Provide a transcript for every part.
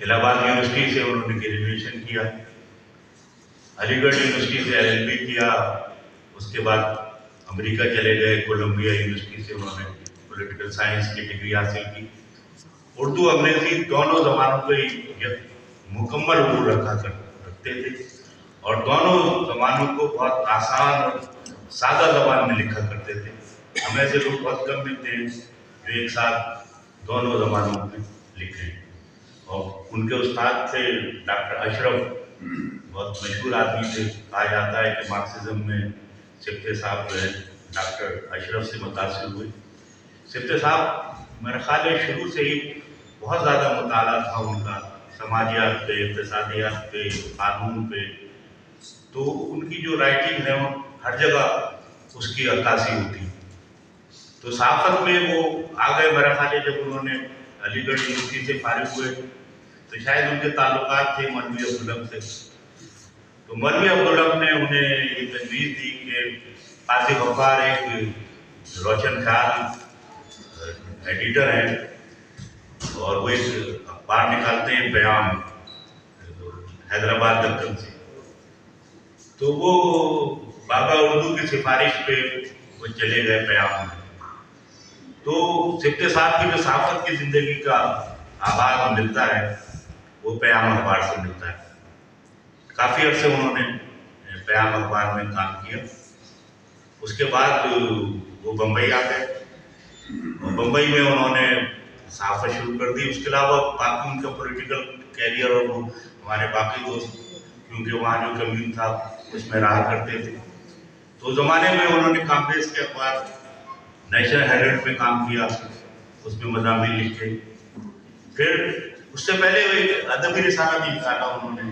الہ آباد یونیورسٹی سے انہوں نے گریجویشن کیا، علی گڑھ یونیورسٹی سے LLB کیا، اس کے بعد امریکہ چلے گئے، کولمبیا یونیورسٹی سے انہوں نے پولیٹیکل سائنس کی ڈگری حاصل کی۔ اردو انگریزی دونوں زبانوں پہ مکمل عبور رکھتے تھے، اور دونوں زبانوں کو بہت آسان اور سادہ زبان میں لکھا کرتے تھے۔ ہمیں سے لوگ بہت کم ملتے ہیں جو ایک ساتھ دونوں زبانوں میں لکھیں۔ اور ان کے استاد تھے ڈاکٹر اشرف، بہت مشہور آدمی تھے۔ کہا جاتا ہے کہ مارکسزم میں سپتے صاحب جو ہے ڈاکٹر اشرف سے متاثر ہوئے۔ سپتے صاحب میرے خیال ہے شروع سے ہی بہت زیادہ مطالعہ تھا ان کا، سماجیات پہ، اقتصادیات پہ، قانون پہ، تو ان کی جو رائٹنگ ہے وہ ہر جگہ اس کی عکاسی ہوتی۔ تو صحافت میں وہ آ گئے میرا خیال ہے جب انہوں نے علی گڑھ یونیورسٹی سے فارغ ہوئے، تو شاید ان کے تعلقات تھے مولوی عبدالحق سے۔ تو مولوی عبدالحق نے انہیں یہ تجویز دی کہ قاضی غفار ایک روشن خیال ایڈیٹر ہیں، اور وہ ایک اخبار نکالتے ہیں پیام، حیدرآباد دکن سے، تو وہ بابا اردو کی سفارش پہ وہ چلے گئے پیام میں۔ تو سپتے صاحب کی جو صحافت کی زندگی کا آغاز ملتا ہے وہ پیام اخبار سے ملتا ہے۔ کافی عرصے انہوں نے پیام اخبار میں کام کیا، اس کے بعد وہ بمبئی آ گئے، اور بمبئی میں انہوں نے صحافت شروع کر دی۔ اس کے علاوہ باقی ان کا پولیٹیکل کیریئر، اور وہ ہمارے باقی دوست کیونکہ وہاں جو کمیون تھا اس میں رہا کرتے تھے، تو اس زمانے میں انہوں نے کانگریس کے اخبار نیشنل ہیرلڈ میں کام کیا، اس میں مضامین لکھے۔ پھر اس سے پہلے ایک ادبی رسالہ بھی نکالا انہوں نے،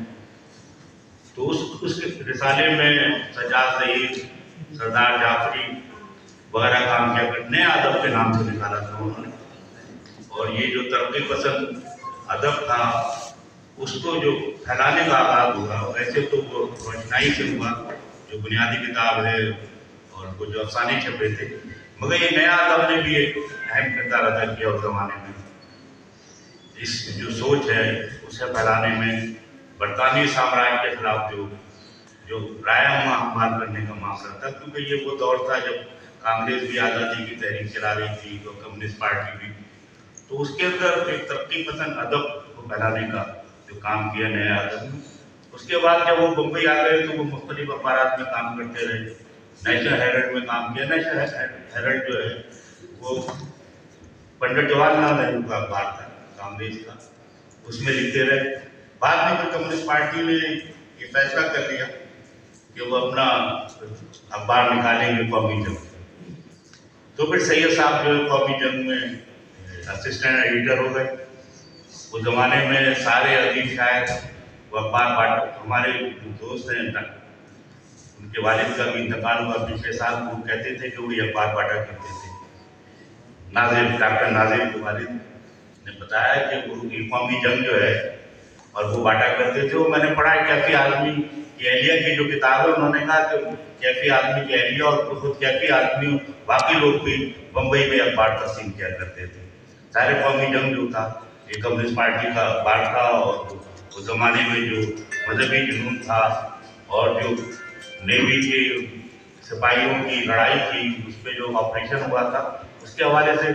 تو اس رسالے میں سجاد ظہیر، سردار جعفری وغیرہ کام کیا کرتے، نیا ادب کے نام سے نکالا تھا انہوں نے۔ اور یہ جو ترقی پسند ادب تھا اس کو جو پھیلانے کا آغاز ہوا، ویسے تو وہ روشنائی سے ہوا جو بنیادی کتاب ہے اور وہ جو افسانے چھپے تھے، مگر یہ نیا ادب نے بھی ایک اہم کردار ادا کیا اس زمانے میں۔ اس جو سوچ ہے اسے پھیلانے میں برطانوی سامراج کے خلاف جو رائے مال کرنے کا معاملہ تھا، کیونکہ یہ وہ دور تھا جب کانگریس بھی آزادی کی تحریک چلا رہی تھی، تو کمیونسٹ پارٹی بھی، تو اس کے اندر ایک ترقی پسند ادب کو پھیلانے کا جو کام کیا نیا ادب میں۔ اس کے بعد جب وہ بمبئی آ گئے تو وہ مختلف اخبارات میں کام کرتے رہے، نیشنل ہیرلڈ میں کام کیا۔ نیشنل ہیرلڈ جو ہے وہ پنڈت جواہر لال نہرو کا اخبار تھا، کانگریس کا، اس میں لکھتے رہے۔ بعد میں پھر کمیونسٹ پارٹی نے یہ فیصلہ کر لیا کہ وہ اپنا اخبار نکالیں گے قومی جنگ، تو پھر سید صاحب جو ہے قومی جنگ میں اسسٹنٹ ایڈیٹر ہو گئے۔ اس زمانے میں سارے ادیب شاعر وہ اخبار بانٹ، ہمارے دوست ہیں ان کے والد کا بھی انتقال ہوا پچھلے سال، وہ کہتے تھے کہ وہ یہ اخبار بانٹا کرتے تھے۔ ناظم، ڈاکٹر ناظم کے والد نے بتایا کہ وہ قومی جنگ جو ہے اور وہ بانٹا کرتے تھے۔ وہ میں نے پڑھا ہے کیفی آدمی کی اہلیہ کی جو کتاب ہے، انہوں نے کہا کہ کیفی آدمی کی اہلیہ اور خود کیفی آدمی باقی لوگ بھی بمبئی میں اخبار تقسیم کیا کرتے تھے۔ سارے قومی جنگ جو تھا یہ کمیونسٹ پارٹی کا اخبار تھا، اور اس زمانے میں جو مذہبی جنون تھا اور جو نیوی کے سپاہیوں کی لڑائی تھی اس پہ جو آپریشن ہوا تھا، اس کے حوالے سے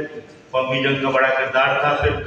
قومی جنگ کا بڑا کردار تھا۔ پھر